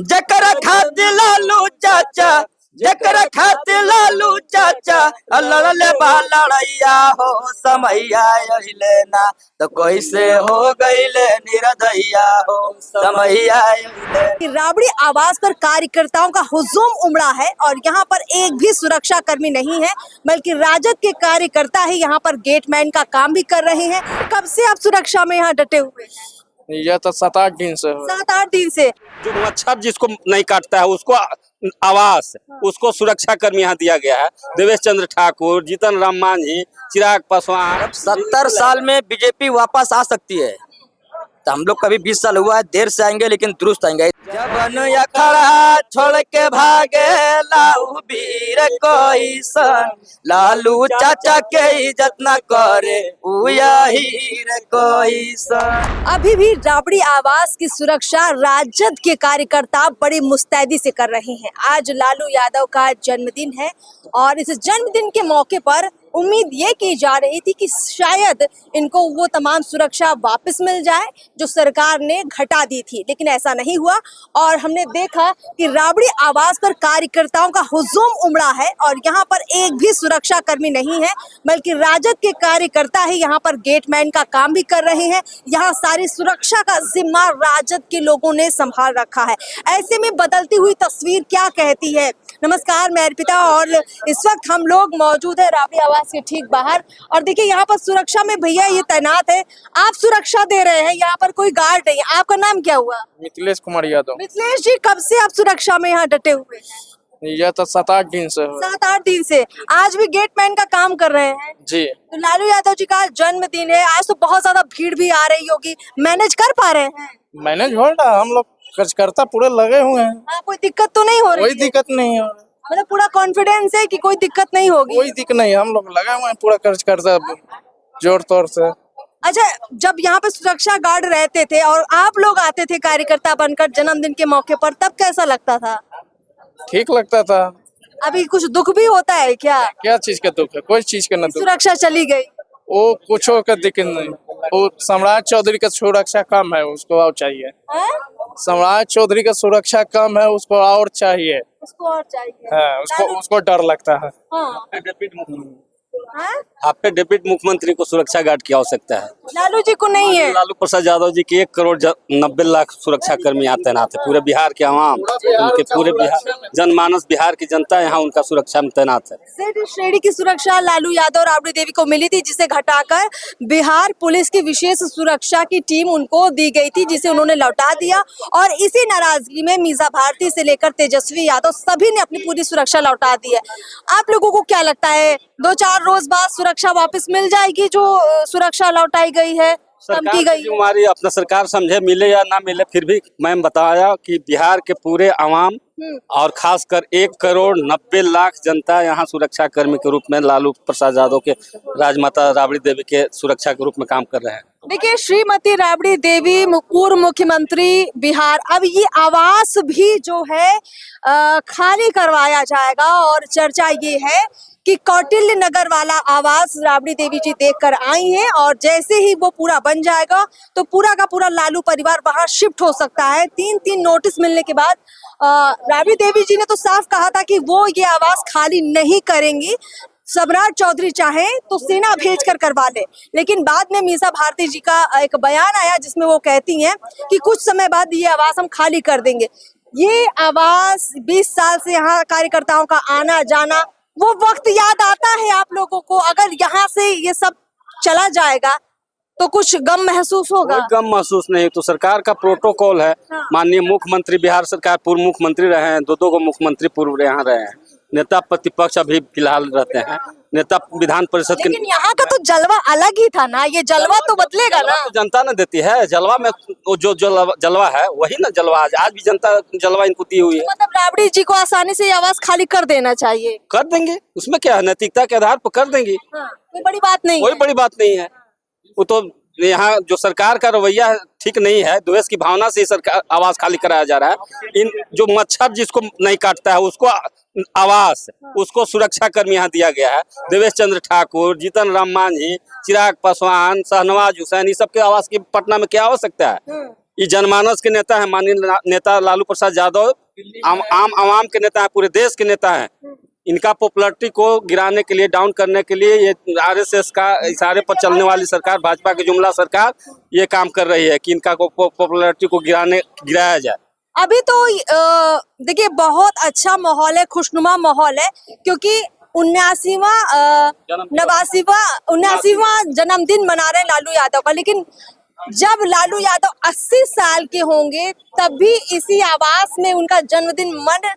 जकर खातिर लालू चाचा, जकर खातिर लालू चाचा लड़ले बा लड़ैया हो समैया अइले ना तो कैसे हो गइले निर्दयिया हो समैया अइले। राबड़ी आवास पर कार्यकर्ताओं का हुजूम उमड़ा है और यहाँ पर एक भी सुरक्षा कर्मी नहीं है, बल्कि राजद के कार्यकर्ता ही यहाँ पर गेटमैन का काम भी कर रहे हैं। कब से आप सुरक्षा में यहाँ डटे हुए हैं? यह तो 7-8 दिन से हो। 7-8 दिन से। जो मच्छर जिसको नहीं काटता है उसको आवास, उसको सुरक्षा कर्मी यहाँ दिया गया है। देवेश चंद्र ठाकुर, जीतन राम मांझी, चिराग पासवान। 70 साल में बीजेपी वापस आ सकती है तो हम लोग कभी 20 साल हुआ है, देर से आएंगे लेकिन दुरुस्त आएंगे। जब अखड़ा छोड़ के भागे लाऊ वीर कोई सन, लालू चाचा के इज्जत न करे हीर कोई सन। अभी भी राबड़ी आवास की सुरक्षा राजद के कार्यकर्ता बड़ी मुस्तैदी से कर रहे हैं। आज लालू यादव का जन्मदिन है और इस जन्मदिन के मौके पर उम्मीद ये की जा रही थी कि शायद इनको वो तमाम सुरक्षा वापस मिल जाए जो सरकार ने घटा दी थी, लेकिन ऐसा नहीं हुआ और हमने देखा कि राबड़ी आवास पर कार्यकर्ताओं का हुजूम उमड़ा है और यहाँ पर एक भी सुरक्षा कर्मी नहीं है, बल्कि राजद के कार्यकर्ता ही यहाँ पर गेटमैन का काम भी कर रहे हैं। यहाँ सारी सुरक्षा का जिम्मा राजद के लोगों ने संभाल रखा है। ऐसे में बदलती हुई तस्वीर क्या कहती है? नमस्कार, मैं अर्पिता और इस वक्त हम लोग मौजूद है राबड़ी आवास के ठीक बाहर और देखिए यहाँ पर सुरक्षा में भैया ये तैनात है। आप सुरक्षा दे रहे हैं, यहाँ पर कोई गार्ड नहीं है। आपका नाम क्या हुआ? मिथिलेश कुमार यादव। मिथिलेश जी, कब से आप सुरक्षा में यहाँ डटे हुए हैं? यह तो 7-8 दिन से हो। 7-8 दिन से। आज भी गेटमैन का काम कर रहे हैं जी। तो लालू यादव जी का जन्मदिन है, आज तो बहुत ज्यादा भीड़ भी आ रही होगी, मैनेज कर पा रहे हैं? मैनेज हो रहा, हम लोग कार्यकर्ता पूरे लगे हुए हैं। हाँ, कोई दिक्कत तो नहीं हो रही? कोई दिक्कत नहीं हो रही, मतलब पूरा कॉन्फिडेंस है कि कोई दिक्कत नहीं होगी? कोई दिक्कत नहीं, हम लोग लगे हुए हैं पूरा कार्यकर्ता जोर तौर से। अच्छा, जब यहाँ पे सुरक्षा गार्ड रहते थे और आप लोग आते थे कार्यकर्ता बनकर जन्मदिन के मौके पर, तब कैसा लगता था? ठीक लगता था। अभी कुछ दुख भी होता है क्या? क्या चीज का दुख है? कोई चीज का न दुख। सुरक्षा चली गई? वो कुछ का दिक्कत नहीं, वो सम्राट चौधरी का सुरक्षा कम है, उसको और चाहिए। सम्राट चौधरी का सुरक्षा कम है, उसको और चाहिए। उसको और चाहिए। हाँ, उसको डर लगता है। हाँ। आप पे डिप्टी मुख्यमंत्री को सुरक्षा गार्ड की आवश्यकता है, लालू जी को नहीं है? लालू प्रसाद यादव जी की 1,90,00,000 सुरक्षा कर्मी यहाँ तैनात है। पूरे बिहार के आवाम, उनके पूरे बिहार जनमानस, बिहार की जनता यहाँ उनका सुरक्षा में तैनात है। श्रेणी की सुरक्षा लालू यादव और राबड़ी देवी को मिली थी, जिसे घटाकर बिहार पुलिस की विशेष सुरक्षा की टीम उनको दी गई थी, जिसे उन्होंने लौटा दिया और इसी नाराजगी में मीसा भारती से लेकर तेजस्वी यादव सभी ने अपनी पूरी सुरक्षा लौटा दी है। आप लोगों को क्या लगता है, 2-4 रोज बाद सुरक्षा वापस मिल जाएगी जो सुरक्षा लौटाई गई है, कम की गई? हमारी अपना सरकार समझे, मिले या ना मिले, फिर भी मैंने बताया कि बिहार के पूरे आवाम और खासकर 1,90,00,000 जनता यहाँ सुरक्षा कर्मी के रूप में लालू प्रसाद यादव के राजमाता राबड़ी देवी के सुरक्षा के रूप में काम कर रहे हैं। देखिए, श्रीमती राबड़ी देवी पूर्व मुख्यमंत्री बिहार, अब ये आवास भी जो है खाली करवाया जाएगा और चर्चा ये है कि कौटिल्य नगर वाला आवास राबड़ी देवी जी देखकर आई हैं और जैसे ही वो पूरा बन जाएगा तो पूरा का पूरा लालू परिवार वहां शिफ्ट हो सकता है। 3 नोटिस मिलने के बाद राबड़ी देवी जी ने तो साफ कहा था कि वो ये आवास खाली नहीं करेंगी, सम्राट चौधरी चाहे तो सेना भेजकर करवा ले। लेकिन बाद में मीसा भारती जी का एक बयान आया जिसमें वो कहती हैं कि कुछ समय बाद ये आवास हम खाली कर देंगे। ये आवास 20 साल से यहाँ कार्यकर्ताओं का आना जाना, वो वक्त याद आता है आप लोगों को? अगर यहाँ से ये सब चला जाएगा तो कुछ गम महसूस होगा? कोई गम महसूस नहीं, तो सरकार का प्रोटोकॉल है। हाँ। माननीय मुख्यमंत्री, बिहार सरकार पूर्व मुख्यमंत्री रहे हैं, 2 को मुख्यमंत्री पूर्व यहाँ रहे हैं, नेता प्रतिपक्ष अभी फिलहाल रहते हैं, नेता विधान परिषद के। लेकिन यहाँ का तो जलवा अलग ही था ना, ये जलवा तो बदलेगा ना? तो जनता ने देती है जलवा में, जो जलवा है वही ना जलवा, आज भी जनता जलवा इनको दी हुई है। मतलब राबड़ी जी को आसानी से ये आवास खाली कर देना चाहिए? कर देंगे, उसमें क्या है, नैतिकता के आधार पर कर देंगे। हाँ, कोई बड़ी बात नहीं, कोई बड़ी बात नहीं है। वो तो यहाँ जो सरकार का रवैया ठीक नहीं है, द्वेष की भावना से सरकार आवास खाली कराया जा रहा है। इन जो मच्छर जिसको नहीं काटता है उसको आवास, उसको सुरक्षा कर्मी यहाँ दिया गया है। देवेश चंद्र ठाकुर, जीतन राम मांझी, चिराग पासवान, शाहनवाज हुसैन, ये सबके आवास की पटना में क्या आवश्यकता है? ये जनमानस के नेता है, माननीय नेता लालू प्रसाद यादव आम आवाम के नेता है, पूरे देश के नेता है। इनका पॉपुलरिटी को गिराने के लिए, डाउन करने के लिए ये आरएसएस का इशारे पर चलने वाली सरकार, भाजपा की जुमला सरकार ये काम कर रही है कि इनका पॉपुलरिटी को गिराया जाए। अभी तो देखिए बहुत अच्छा माहौल है, खुशनुमा माहौल है, क्योंकि 79वां जन्मदिन मना रहे हैं लालू यादव का। लेकिन जब लालू यादव 80 साल के होंगे तब भी इसी आवास में उनका जन्मदिन मन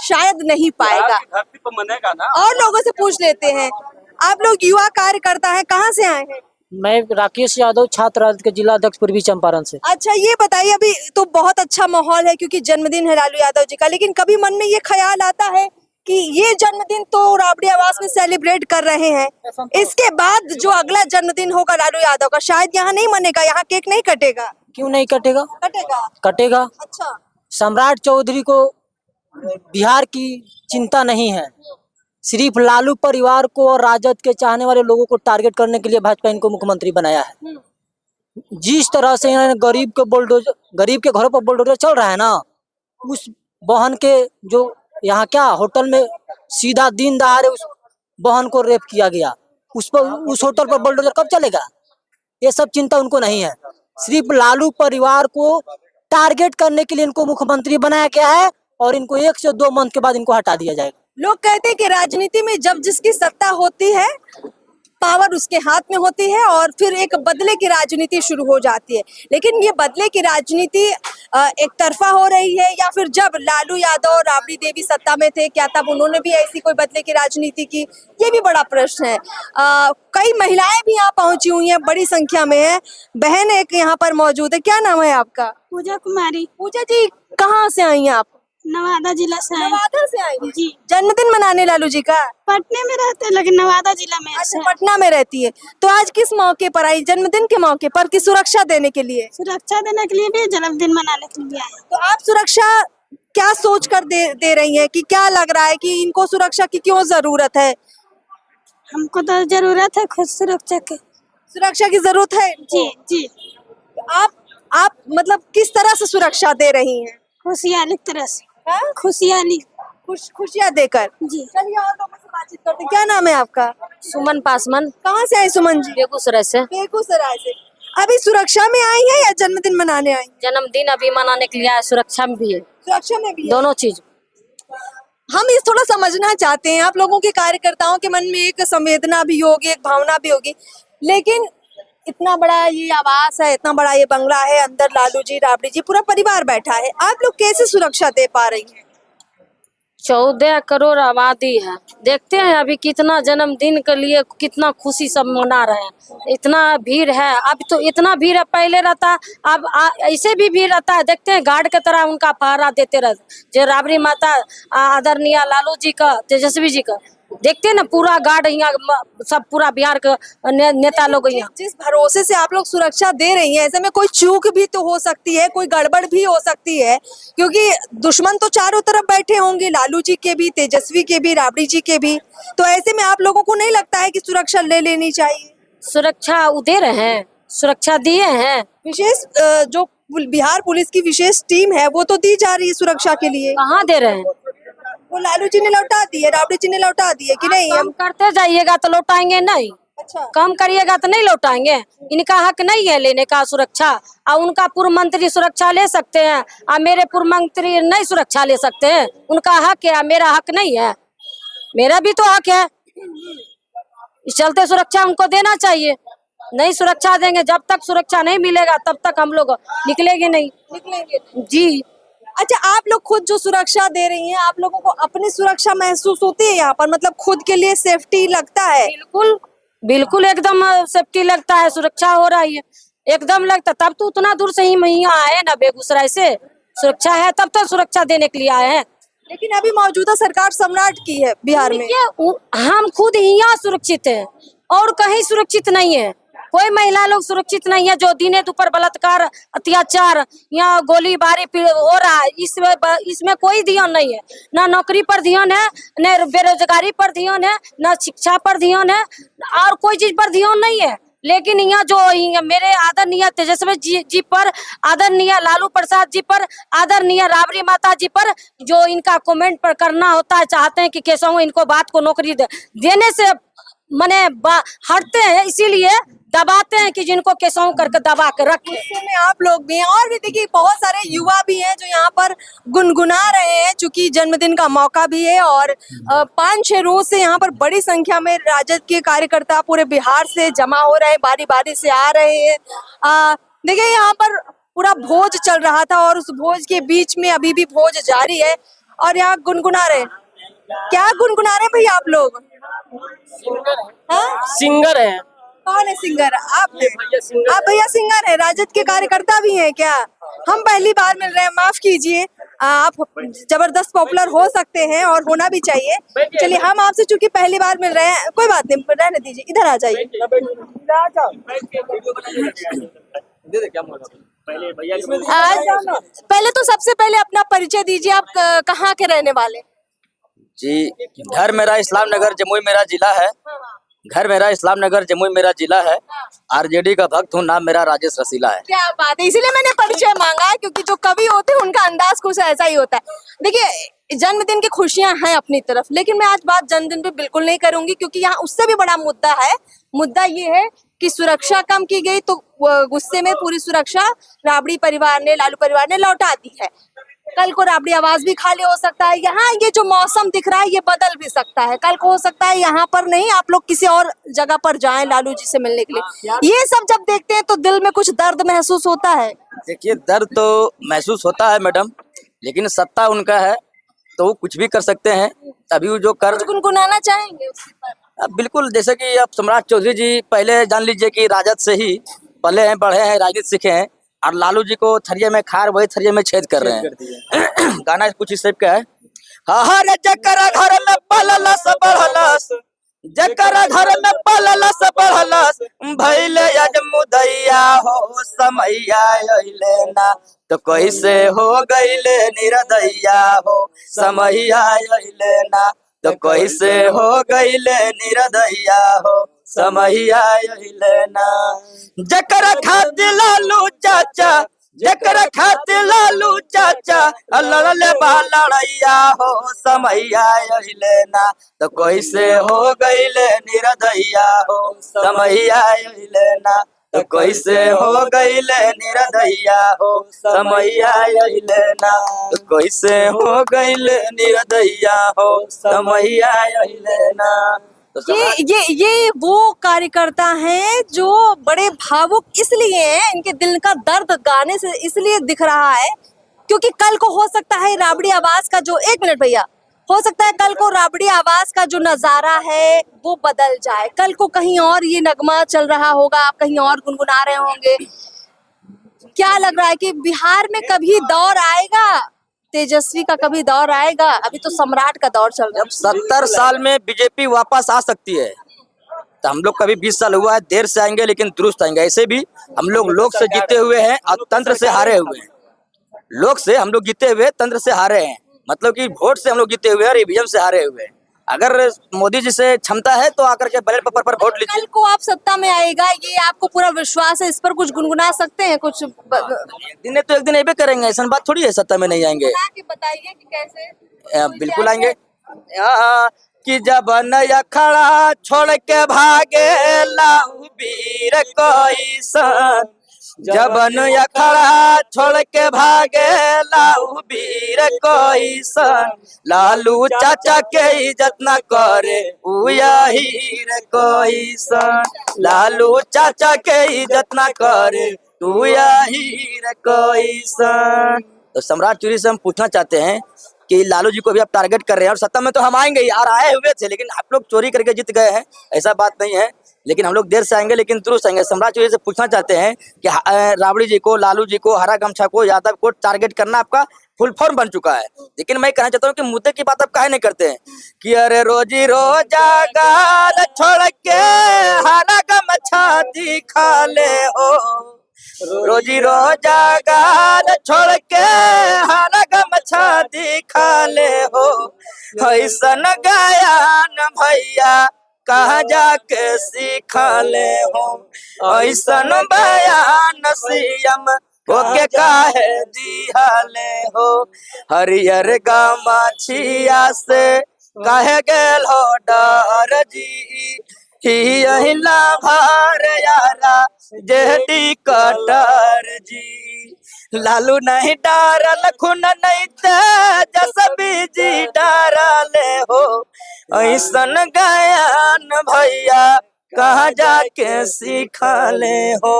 शायद नहीं पाएगा। धरती पर मनेगा ना। और लोगों से पूछ लेते हैं, आप लोग युवा कार्यकर्ता हैं, कहाँ से आए हैं? मैं राकेश यादव, छात्र राजद के जिला अध्यक्ष पूर्वी चंपारण से। अच्छा ये बताइए, अभी तो बहुत अच्छा माहौल है क्योंकि जन्मदिन है लालू यादव जी का, लेकिन कभी मन में ये ख्याल आता है कि ये जन्मदिन तो राबड़ी आवास में सेलिब्रेट कर रहे हैं, इसके बाद जो अगला जन्मदिन होगा लालू यादव का शायद यहाँ नहीं मनेगा, यहाँ केक नहीं कटेगा? क्यों नहीं कटेगा? कटेगा। कटेगा। अच्छा, सम्राट चौधरी को बिहार की चिंता नहीं है, सिर्फ लालू परिवार को और राजद के चाहने वाले लोगों को टारगेट करने के लिए भाजपा इनको मुख्यमंत्री बनाया है। जिस तरह से इन्होंने गरीब के घरों पर बुलडोजर चल रहा है ना, उस बहन के जो यहाँ क्या होटल में सीधा दिन दहाड़े उस बहन को रेप किया गया, उस होटल पर बुलडोजर कब चलेगा? ये सब चिंता उनको नहीं है। सिर्फ लालू परिवार को टारगेट करने के लिए इनको मुख्यमंत्री बनाया गया है और इनको 1 से 2 मंथ के बाद इनको हटा दिया जाएगा। लोग कहते हैं कि राजनीति में जब जिसकी सत्ता होती है, पावर उसके हाथ में होती है और फिर एक बदले की राजनीति शुरू हो जाती है। लेकिन ये बदले की राजनीति एक तरफा हो रही है, या फिर जब लालू यादव और राबड़ी देवी सत्ता में थे क्या तब उन्होंने भी ऐसी कोई बदले की राजनीति की? ये भी बड़ा प्रश्न है। कई महिलाएं भी यहाँ पहुंची हुई हैं, बड़ी संख्या में है। बहन एक यहाँ पर मौजूद है, क्या नाम है आपका? पूजा कुमारी। पूजा जी, कहाँ से आई हैं आप? नवादा जिला से आए। नवादा से आई हैं? जी। जन्मदिन मनाने लालू जी का? पटने में रहते हैं लेकिन नवादा जिला में। अच्छा, पटना में रहती है। तो आज किस मौके पर आई? जन्मदिन के मौके पर कि सुरक्षा देने के लिए? सुरक्षा देने के लिए भी, जन्मदिन मनाने के लिए आए। तो आप सुरक्षा क्या सोच कर दे रही हैं कि क्या लग रहा है कि इनको सुरक्षा की क्यों जरूरत है? हमको तो जरूरत है खुद सुरक्षा की। सुरक्षा की जरूरत है? जी जी। आप मतलब किस तरह से सुरक्षा दे रही हैं? खुशहाली तरह से। हाँ? खुशहाली, खुशियाँ देकर। जी। चलिए और लोगों से बातचीत करते हैं। क्या नाम है आपका? सुमन पासवान। कहाँ से आए सुमन जी? बेगूसराय से। बेगूसराय से। अभी सुरक्षा में आई है या जन्मदिन मनाने आई? जन्मदिन अभी मनाने के लिए आए, सुरक्षा में भी है। सुरक्षा में भी है? दोनों चीज। हम इस थोड़ा समझना चाहते हैं, आप लोगों के कार्यकर्ताओं के मन में एक संवेदना भी होगी, एक भावना भी होगी, लेकिन इतना बड़ा ये आवास है, इतना बड़ा ये बंगला है, अंदर लालू जी, राबड़ी जी, पूरा परिवार बैठा है, आप लोग कैसे सुरक्षा दे पा रही हैं? 14 करोड़ आबादी है, देखते हैं अभी कितना जन्मदिन के लिए कितना खुशी सब मना रहे हैं। इतना भीड़ है, अब तो इतना भीड़ है, पहले रहता, अब ऐसे भी भीड़ रहता है। देखते हैं गार्ड की तरह उनका पहरा देते रहते, जो राबड़ी माता आदरणीय लालू जी का, तेजस्वी जी का, देखते हैं ना पूरा गार्ड यहाँ सब, पूरा बिहार का नेता लोग यहाँ। जिस भरोसे से आप लोग सुरक्षा दे रही हैं, ऐसे में कोई चूक भी तो हो सकती है, कोई गड़बड़ भी हो सकती है, क्योंकि दुश्मन तो चारों तरफ बैठे होंगे, लालू जी के भी, तेजस्वी के भी, राबड़ी जी के भी। तो ऐसे में आप लोगों को नहीं लगता है कि सुरक्षा ले लेनी चाहिए? सुरक्षा वो दे रहे हैं, सुरक्षा दिए हैं। विशेष जो बिहार पुलिस की विशेष टीम है वो तो दी जा रही है सुरक्षा के लिए। कहाँ दे रहे हैं? वो लालू जी ने लौटा दिए, राबड़ी जी ने लौटा दिए कि नहीं? कम करते जाइएगा तो लौटाएंगे नहीं। अच्छा, कम करिएगा तो नहीं लौटाएंगे। इनका हक नहीं है लेने का सुरक्षा, और उनका पूर्व मंत्री सुरक्षा ले सकते हैं और मेरे पूर्व मंत्री नहीं सुरक्षा ले सकते हैं। उनका हक है, मेरा हक नहीं है। मेरा भी तो हक है, इस चलते सुरक्षा उनको देना चाहिए। नहीं सुरक्षा देंगे, जब तक सुरक्षा नहीं मिलेगा तब तक हम लोग निकलेंगे नहीं। निकलेंगे जी। अच्छा, आप लोग खुद जो सुरक्षा दे रही हैं, आप लोगों को अपनी सुरक्षा महसूस होती है यहाँ पर? मतलब खुद के लिए सेफ्टी लगता है? बिल्कुल बिल्कुल, एकदम सेफ्टी लगता है, सुरक्षा हो रही है, एकदम लगता। तब तो उतना दूर से ही यहाँ आए ना, बेगूसराय से सुरक्षा है, तब तो सुरक्षा देने के लिए आए हैं। लेकिन अभी मौजूदा सरकार सम्राट की है बिहार में। हम खुद ही यहाँ सुरक्षित हैं और कहीं सुरक्षित नहीं है। कोई महिला लोग सुरक्षित नहीं है। जो दिने दोपहर बलात्कार, अत्याचार, यहाँ गोलीबारी हो रहा है, इसमें कोई ध्यान नहीं है। ना नौकरी पर ध्यान है, न बेरोजगारी पर ध्यान है, न शिक्षा पर ध्यान है, और कोई चीज पर ध्यान नहीं है। लेकिन यहाँ जो मेरे आदरणीय तेजस्वी जी पर, आदरणीय लालू प्रसाद जी पर, आदरणीय राबड़ी माता जी पर जो इनका कमेंट पर करना होता है, चाहते हैं कि कैसे इनको बात को नौकरी देने से मने हटते हैं, इसीलिए दबाते हैं कि जिनको केसों करके दबा के रखे। गुस्से में आप लोग भी हैं और भी देखिए बहुत सारे युवा भी हैं जो यहाँ पर गुनगुना रहे हैं, चूंकि जन्मदिन का मौका भी है और 5-6 रोज से यहाँ पर बड़ी संख्या में राजद के कार्यकर्ता पूरे बिहार से जमा हो रहे हैं, बारी बारी से आ रहे हैं। देखिए यहाँ पर पूरा भोज चल रहा था और उस भोज के बीच में अभी भी भोज जारी है और यहाँ गुनगुना रहे हैं। क्या गुनगुना रहे हैं भैया आप लोग? हाँ? सिंगर है। कौन है सिंगर? आप भैया सिंगर है, राजद के कार्यकर्ता भी हैं क्या? हम पहली बार मिल रहे हैं, माफ कीजिए। आप जबरदस्त पॉपुलर हो सकते हैं और होना भी चाहिए। चलिए हम आपसे चूंकि पहली बार मिल रहे हैं, कोई बात नहीं, रहने दीजिए, इधर आ जाइए। पहले तो सबसे पहले अपना परिचय दीजिए, आप कहाँ के रहने वाले? जी, घर मेरा इस्लाम नगर जमुई मेरा जिला है। घर मेरा इस्लाम नगर जमुई मेरा जिला है। आरजेडी का भक्त हूँ, नाम मेरा राजेश रसीला है। क्या बात है, इसीलिए मैंने परिचय मांगा, क्योंकि जो कवि होते हैं उनका अंदाज कुछ ऐसा ही होता है। देखिए जन्मदिन की खुशियां हैं अपनी तरफ, लेकिन मैं आज बात जन्मदिन पे बिल्कुल नहीं करूंगी, क्योंकि यहाँ उससे भी बड़ा मुद्दा है। मुद्दा ये है कि सुरक्षा कम की गई, तो गुस्से में पूरी सुरक्षा राबड़ी परिवार ने, लालू परिवार ने लौटा दी है। कल को राबड़ी आवास भी खाली हो सकता है। यहाँ ये जो मौसम दिख रहा है ये बदल भी सकता है। कल को हो सकता है यहाँ पर नहीं, आप लोग किसी और जगह पर जाएं लालू जी से मिलने के लिए। ये सब जब देखते हैं तो दिल में कुछ दर्द महसूस होता है। देखिए दर्द तो महसूस होता है मैडम, लेकिन सत्ता उनका है तो वो कुछ भी कर सकते हैं। अभी वो जो कर गुनगुनाना चाहेंगे उसके पर? अब बिल्कुल, जैसे कि अब सम्राट चौधरी जी पहले जान लीजिए कि राजद से ही पले हैं, बढ़े हैं, राजनीति सीखे हैं, और लालू जी को थरिये में खार वही थरिये में छेद कर रहे हैं। गाना कुछ इस टाइप का है। हर जकरा घर में पललस बढ़लस, जकरा घर में पललस बढ़लस, भइले अजमुदैया हो समैया अइले ना, तो कैसे हो गइले निरदैया हो समैया अइले ना, तो कैसे हो गइले निरदैया हो समैया अइले ना। जकरा खातिर लालू चाचा, जकरा खातिर लालू चाचा, लड़ले बा लड़ैया हो समैया अइले ना, तो कैसे हो गइले निरदैया हो समैया अइले ना, तो कैसे हो गइले निरदैया हो समैया अइले ना, तो कैसे हो गइले निरदैया हो समैया अइले ना। ये वो कार्यकर्ता हैं जो बड़े भावुक इसलिए हैं, इनके दिल का दर्द गाने से इसलिए दिख रहा है क्योंकि कल को हो सकता है राबड़ी आवास का जो, एक मिनट भैया, हो सकता है कल को राबड़ी आवास का जो नजारा है वो बदल जाए। कल को कहीं और ये नगमा चल रहा होगा, आप कहीं और गुनगुना रहे होंगे। क्या लग रहा है कि बिहार में कभी दौर आएगा, तेजस्वी का कभी दौर आएगा? अभी तो सम्राट का दौर चल रहा है। जब 70 साल में बीजेपी वापस आ सकती है तो हम लोग कभी 20 साल हुआ है, देर से आएंगे लेकिन दुरुस्त आएंगे। ऐसे भी हम लोग लोक से जीते हुए हैं और तंत्र से हारे हुए हैं। लोक से हम लोग जीते हुए, तंत्र से हारे हैं, मतलब कि वोट से हम लोग जीते हुए हैं और ईवीएम से हारे हुए हैं। अगर मोदी जी से क्षमता है तो आकर के बैलेट पेपर पर वोट लीजिए। कल को आप सत्ता में आएगा, ये आपको पूरा विश्वास है? इस पर कुछ गुनगुना सकते हैं कुछ? एक दिन है तो एक दिन ऐसे करेंगे, ऐसा बात थोड़ी है सत्ता में नहीं आएंगे। बताइए कि कैसे। बिल्कुल आएंगे। कि जब नया खड़ा छोड़ के भागे लाऊ वीर कोई सन, जब नया खड़ा छोड़ के भागे लाऊ वीर कोई सन, लालू चाचा के इज्जत न करे यही रे कोई सन, लालू चाचा के इज्जत न करे तू यही रे कोई सन। तो सम्राट चौधरी से हम पूछना चाहते हैं कि लालू जी को भी आप टारगेट कर रहे हैं और सत्ता में तो हम आएंगे ही, और आए हुए थे, लेकिन आप लोग चोरी करके जीत गए हैं, ऐसा बात नहीं है। लेकिन हम लोग देर से आएंगे लेकिन दुरुस्त आएंगे। सम्राट चौधरी से पूछना चाहते हैं कि राबड़ी जी को, लालू जी को, हरा गमछा को, यादव को टारगेट करना आपका फुल फॉर्म बन चुका है। लेकिन मैं कहना चाहता हूँ कि मुद्दे की बात आप काहे नहीं करते हैं कि अरे रोजी रोजागार छोड़ के हरा गमछा दिखा ले हो, रोजी रोजागार छोड़ के हरा गमछा दिखा ले हो, ऐसन गायन भैया कहाँ जाके सीखा ले हो ऐसन बयान सीएम होके काहे दिहाले हो हरियर गामाछिया से काहे गेल हो डर जी ही यही लाभार यारा जेडी कटर जी लालू नहीं डारल खून नहीं तेजस्वी जी डारले हो ऐसन गयान भैया कहाँ जाके सीखले हो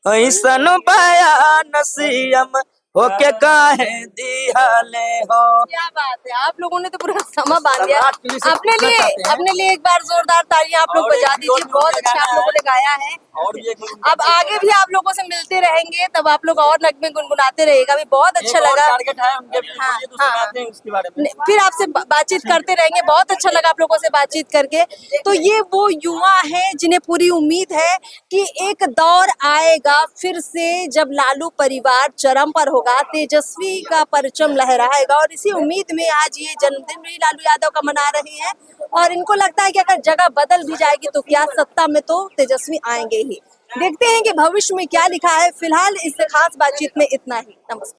ऐसन बयान सीएम होके काहे दिहाले हो। क्या बात है, आप लोगों ने तो पूरा समा बांध दिया। अपने लिए एक बार जोरदार तालियां आप लोग बजा दीजिए, बहुत अच्छा आप लोगों ने गाया है। अब आगे भी आप लोगों से मिलते रहेंगे, तब आप लोग और नगमे गुनगुनाते रहेगा, भी बहुत अच्छा लगा। फिर आपसे बातचीत करते रहेंगे, बहुत अच्छा लगा आप लोगों से बातचीत करके। तो ये वो युवा है जिन्हें पूरी उम्मीद है कि एक दौर आएगा फिर से जब लालू परिवार चरम पर होगा, तेजस्वी का परचम लहराएगा, और इसी उम्मीद में आज ये जन्मदिन भी लालू यादव का मना रहे हैं। और इनको लगता है कि अगर जगह बदल भी जाएगी तो क्या, सत्ता में तो तेजस्वी आएंगे ही। देखते हैं कि भविष्य में क्या लिखा है। फिलहाल इस खास बातचीत में इतना ही। नमस्कार।